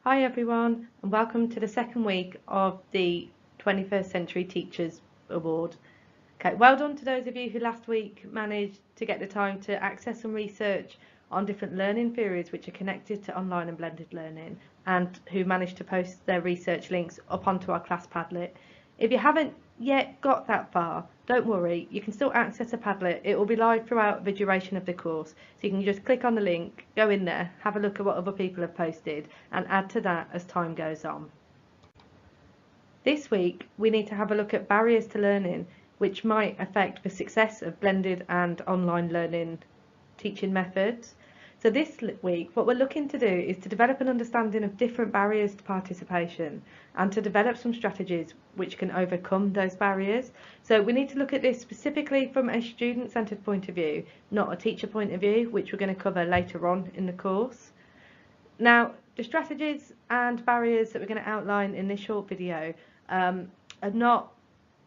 Hi everyone, and welcome to the second week of the 21st Century Teachers Award. Okay, well done to those of you who last week managed to get the time to access some research on different learning theories which are connected to online and blended learning, and who managed to post their research links up onto our class Padlet. If you haven't yet got that far, don't worry, you can still access a Padlet. It will be live throughout the duration of the course, so you can just click on the link, go in there, have a look at what other people have posted, and add to that as time goes on. This week, we need to have a look at barriers to learning, which might affect the success of blended and online learning teaching methods. So this week, what we're looking to do is to develop an understanding of different barriers to participation and to develop some strategies which can overcome those barriers. So we need to look at this specifically from a student-centred point of view, not a teacher point of view, which we're going to cover later on in the course. Now, the strategies and barriers that we're going to outline in this short video are not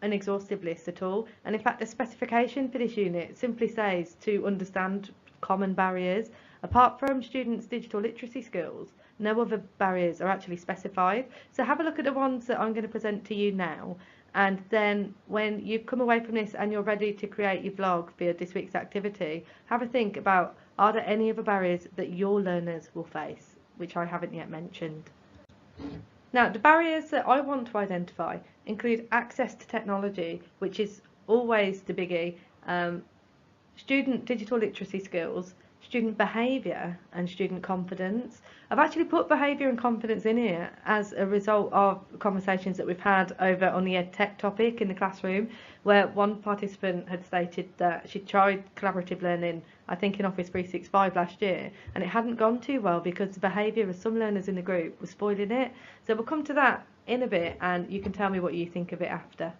an exhaustive list at all, and in fact the specification for this unit simply says to understand common barriers. Apart from students' digital literacy skills, no other barriers are actually specified. So have a look at the ones that I'm going to present to you now, and then when you come away from this and you're ready to create your vlog for this week's activity, have a think about, are there any other barriers that your learners will face, which I haven't yet mentioned. Now, the barriers that I want to identify include access to technology, which is always the biggie, student digital literacy skills, student behaviour and student confidence. I've actually put behaviour and confidence in here as a result of conversations that we've had over on the EdTech topic in the classroom, where one participant had stated that she tried collaborative learning, I think in Office 365 last year, and it hadn't gone too well because the behaviour of some learners in the group was spoiling it. So we'll come to that in a bit and you can tell me what you think of it after.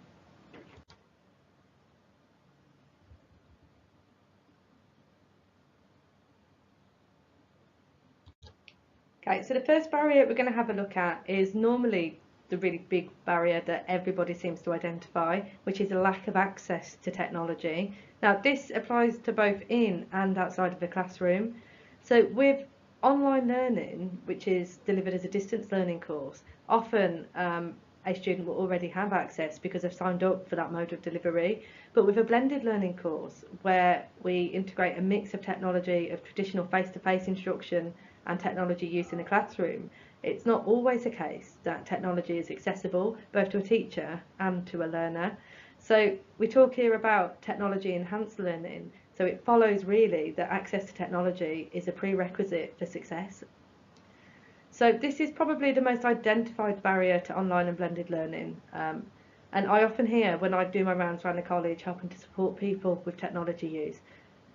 Okay, so the first barrier we're going to have a look at is normally the really big barrier that everybody seems to identify, which is a lack of access to technology. Now, this applies to both in and outside of the classroom. So with online learning, which is delivered as a distance learning course, often a student will already have access because they've signed up for that mode of delivery. But with a blended learning course, where we integrate a mix of technology, of traditional face-to-face instruction and technology use in the classroom, it's not always the case that technology is accessible both to a teacher and to a learner. So we talk here about technology enhanced learning, so it follows really that access to technology is a prerequisite for success. So this is probably the most identified barrier to online and blended learning. And I often hear when I do my rounds around the college helping to support people with technology use,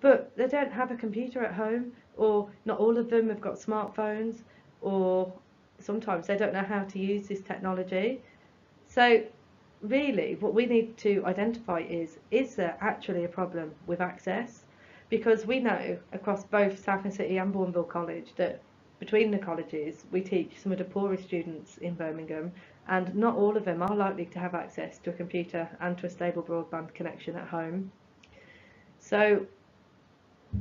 but they don't have a computer at home, or not all of them have got smartphones, or sometimes they don't know how to use this technology. So really what we need to identify is there actually a problem with access? Because we know across both Southend City and Bourneville College that between the colleges we teach some of the poorest students in Birmingham, and not all of them are likely to have access to a computer and to a stable broadband connection at home. So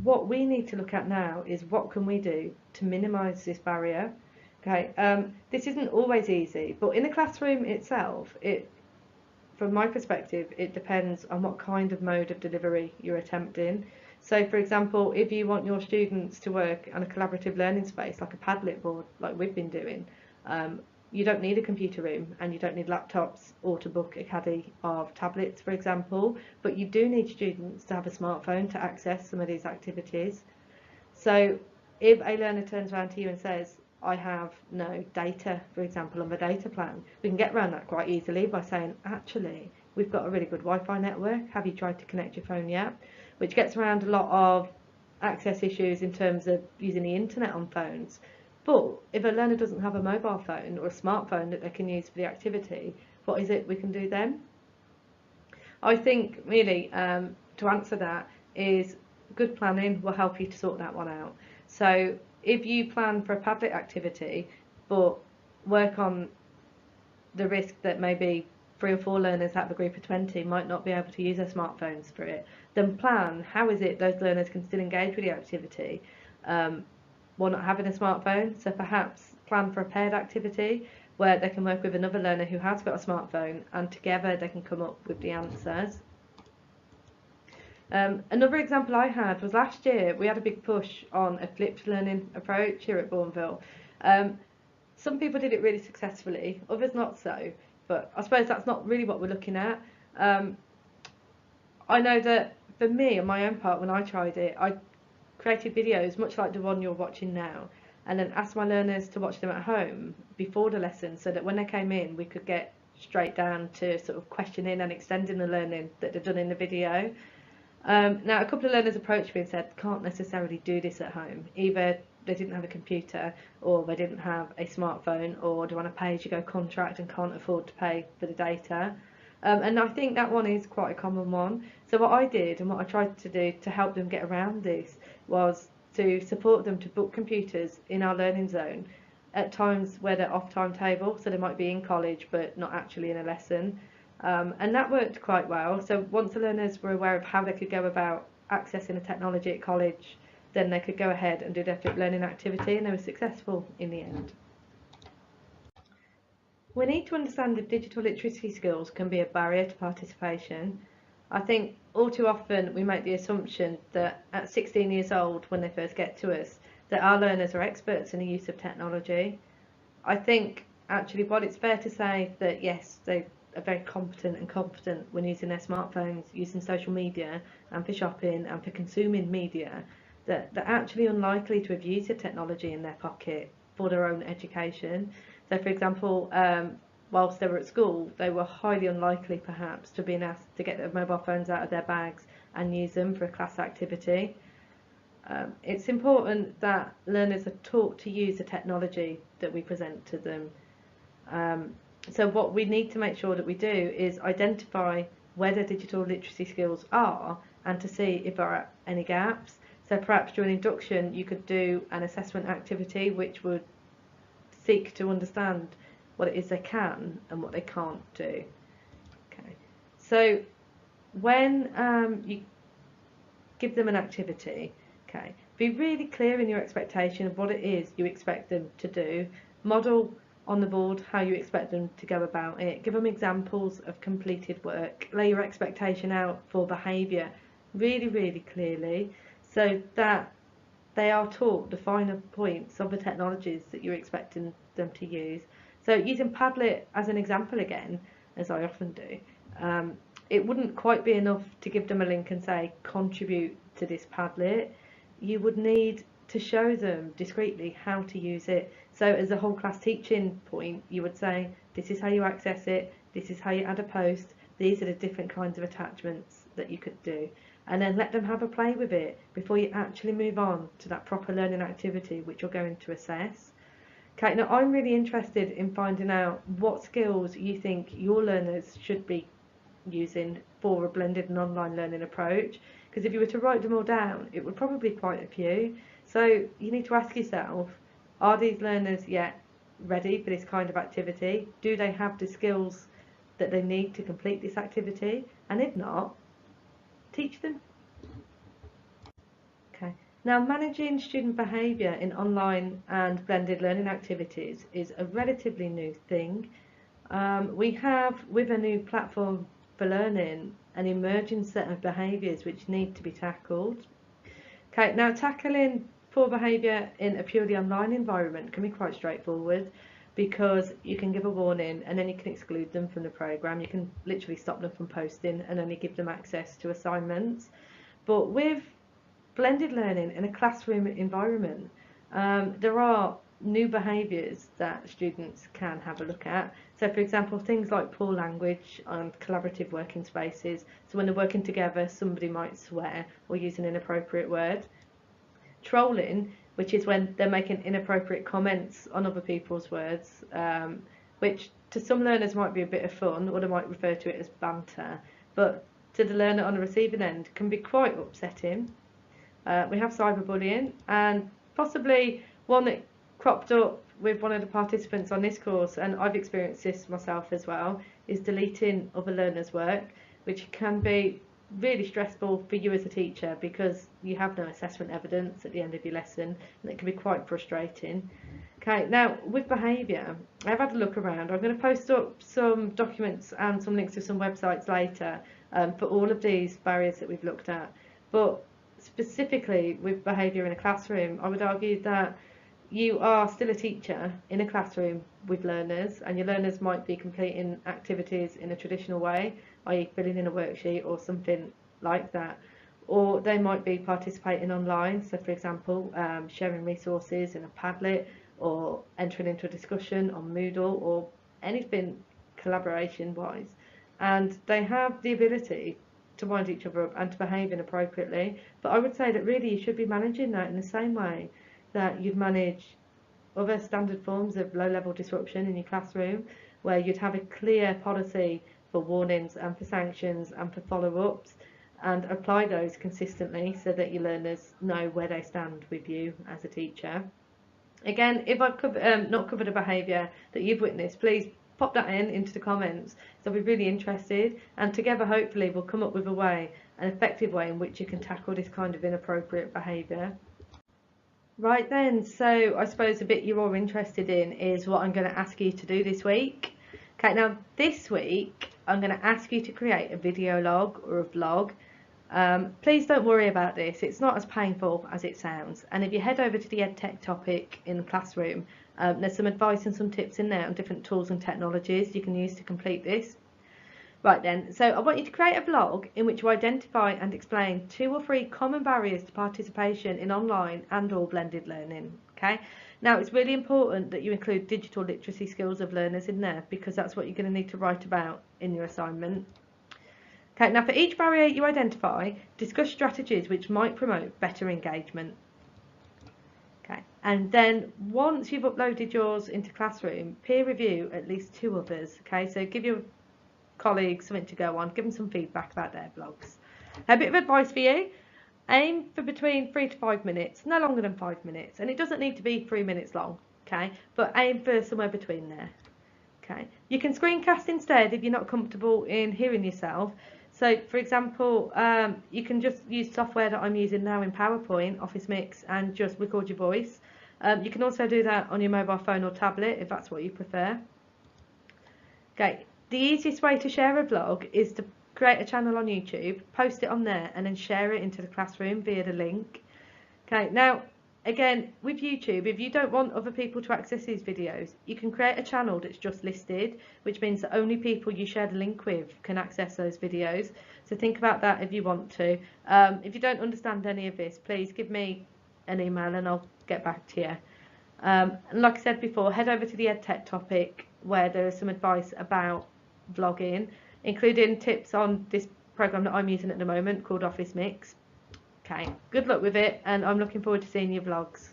what we need to look at now is what can we do to minimise this barrier. Okay, this isn't always easy, but in the classroom itself, from my perspective, it depends on what kind of mode of delivery you're attempting. So for example, if you want your students to work on a collaborative learning space like a Padlet board, like we've been doing, you don't need a computer room and you don't need laptops or to book a caddy of tablets, for example, but you do need students to have a smartphone to access some of these activities. So if a learner turns around to you and says, I have no data, for example, on the data plan, we can get around that quite easily by saying, actually, we've got a really good Wi-Fi network, have you tried to connect your phone yet? Which gets around a lot of access issues in terms of using the internet on phones. But if a learner doesn't have a mobile phone or a smartphone that they can use for the activity, what is it we can do then? I think really to answer that is good planning will help you to sort that one out. So if you plan for a Padlet activity but work on the risk that maybe 3 or 4 learners out of a group of 20 might not be able to use their smartphones for it, then plan how is it those learners can still engage with the activity while not having a smartphone. So perhaps plan for a paired activity where they can work with another learner who has got a smartphone, and together they can come up with the answers. Another example I had was last year we had a big push on a flipped learning approach here at Bourneville. Some people did it really successfully, others not so, but I suppose that's not really what we're looking at. I know that for me, on my own part, when I tried it, I created videos much like the one you're watching now, and then asked my learners to watch them at home before the lesson, so that when they came in we could get straight down to sort of questioning and extending the learning that they've done in the video. Now, a couple of learners approached me and said can't necessarily do this at home. Either they didn't have a computer, or they didn't have a smartphone, or they're on a pay-as-you-go contract and can't afford to pay for the data. And I think that one is quite a common one. So what I did and what I tried to do to help them get around this was to support them to book computers in our learning zone at times where they're off timetable, so they might be in college but not actually in a lesson. And that worked quite well. So once the learners were aware of how they could go about accessing the technology at college, then they could go ahead and do their flipped learning activity, and they were successful in the end. We need to understand that digital literacy skills can be a barrier to participation. I think all too often we make the assumption that at 16 years old, when they first get to us, that our learners are experts in the use of technology. I think actually while it's fair to say that yes, they are very competent and confident when using their smartphones, using social media and for shopping and for consuming media, that they're actually unlikely to have used the technology in their pocket for their own education. So for example, whilst they were at school, they were highly unlikely perhaps to be asked to get their mobile phones out of their bags and use them for a class activity. It's important that learners are taught to use the technology that we present to them. So what we need to make sure that we do is identify where their digital literacy skills are and to see if there are any gaps. So perhaps during induction you could do an assessment activity which would seek to understand what it is they can and what they can't do. Okay. So when you give them an activity, okay, be really clear in your expectation of what it is you expect them to do. Model on the board how you expect them to go about it. Give them examples of completed work. Lay your expectation out for behaviour really, really clearly, so that they are taught the finer points of the technologies that you're expecting them to use. So using Padlet as an example again, as I often do, it wouldn't quite be enough to give them a link and say contribute to this Padlet. You would need to show them discreetly how to use it. So as a whole class teaching point, you would say this is how you access it, this is how you add a post, these are the different kinds of attachments that you could do, and then let them have a play with it before you actually move on to that proper learning activity which you're going to assess. Okay, now I'm really interested in finding out what skills you think your learners should be using for a blended and online learning approach, because if you were to write them all down it would probably be quite a few. So you need to ask yourself, are these learners yet ready for this kind of activity? Do they have the skills that they need to complete this activity? And if not, teach them. Okay. Now, managing student behaviour in online and blended learning activities is a relatively new thing. We have, with a new platform for learning, an emerging set of behaviours which need to be tackled. Okay, now tackling poor behaviour in a purely online environment can be quite straightforward, because you can give a warning and then you can exclude them from the programme. You can literally stop them from posting and only give them access to assignments. But with blended learning in a classroom environment, there are new behaviours that students can have a look at. So for example, things like poor language and collaborative working spaces. So when they're working together, somebody might swear or use an inappropriate word. Trolling, which is when they're making inappropriate comments on other people's words, which to some learners might be a bit of fun, or they might refer to it as banter, but to the learner on the receiving end can be quite upsetting. We have cyberbullying, and possibly one that cropped up with one of the participants on this course, and I've experienced this myself as well, is deleting other learners' work, which can be really stressful for you as a teacher because you have no assessment evidence at the end of your lesson, and it can be quite frustrating. Okay, now with behaviour, I've had a look around. I'm going to post up some documents and some links to some websites later for all of these barriers that we've looked at. But specifically with behaviour in a classroom, I would argue that you are still a teacher in a classroom with learners, and your learners might be completing activities in a traditional way, i.e. filling in a worksheet or something like that, or they might be participating online, so for example sharing resources in a Padlet, or entering into a discussion on Moodle, or anything collaboration wise, and they have the ability to wind each other up and to behave inappropriately. But I would say that really you should be managing that in the same way that you'd manage other standard forms of low-level disruption in your classroom, where you'd have a clear policy for warnings and for sanctions and for follow-ups, and apply those consistently so that your learners know where they stand with you as a teacher. Again, if I've not covered a behaviour that you've witnessed, please pop that into the comments. So I'll be really interested, and together hopefully we'll come up with a way, an effective way in which you can tackle this kind of inappropriate behaviour. Right then, so I suppose the bit you're all interested in is what I'm going to ask you to do this week. Okay, now this week I'm going to ask you to create a video log or a vlog. Please don't worry about this, it's not as painful as it sounds. And if you head over to the EdTech topic in the classroom, there's some advice and some tips in there on different tools and technologies you can use to complete this. Right then, so I want you to create a vlog in which you identify and explain 2 or 3 common barriers to participation in online and or blended learning. Okay, now it's really important that you include digital literacy skills of learners in there, because that's what you're going to need to write about in your assignment. Okay, now for each barrier you identify, discuss strategies which might promote better engagement. Okay, and then once you've uploaded yours into Classroom, peer review at least 2 others. Okay, so give your colleagues something to go on, give them some feedback about their blogs. A bit of advice for you: aim for between 3 to 5 minutes, no longer than 5 minutes, and it doesn't need to be 3 minutes long. Okay, but aim for somewhere between there. Okay, you can screencast instead if you're not comfortable in hearing yourself. So for example, you can just use software that I'm using now in PowerPoint, Office Mix, and just record your voice. You can also do that on your mobile phone or tablet if that's what you prefer. Okay, the easiest way to share a vlog is to create a channel on YouTube, post it on there, and then share it into the classroom via the link. Okay, now again, with YouTube, if you don't want other people to access these videos, you can create a channel that's just listed, which means that only people you share the link with can access those videos. So think about that if you want to. If you don't understand any of this, please give me an email and I'll get back to you. And like I said before, head over to the EdTech topic where there is some advice about vlogging, including tips on this program that I'm using at the moment called Office Mix. Okay, good luck with it, and I'm looking forward to seeing your vlogs.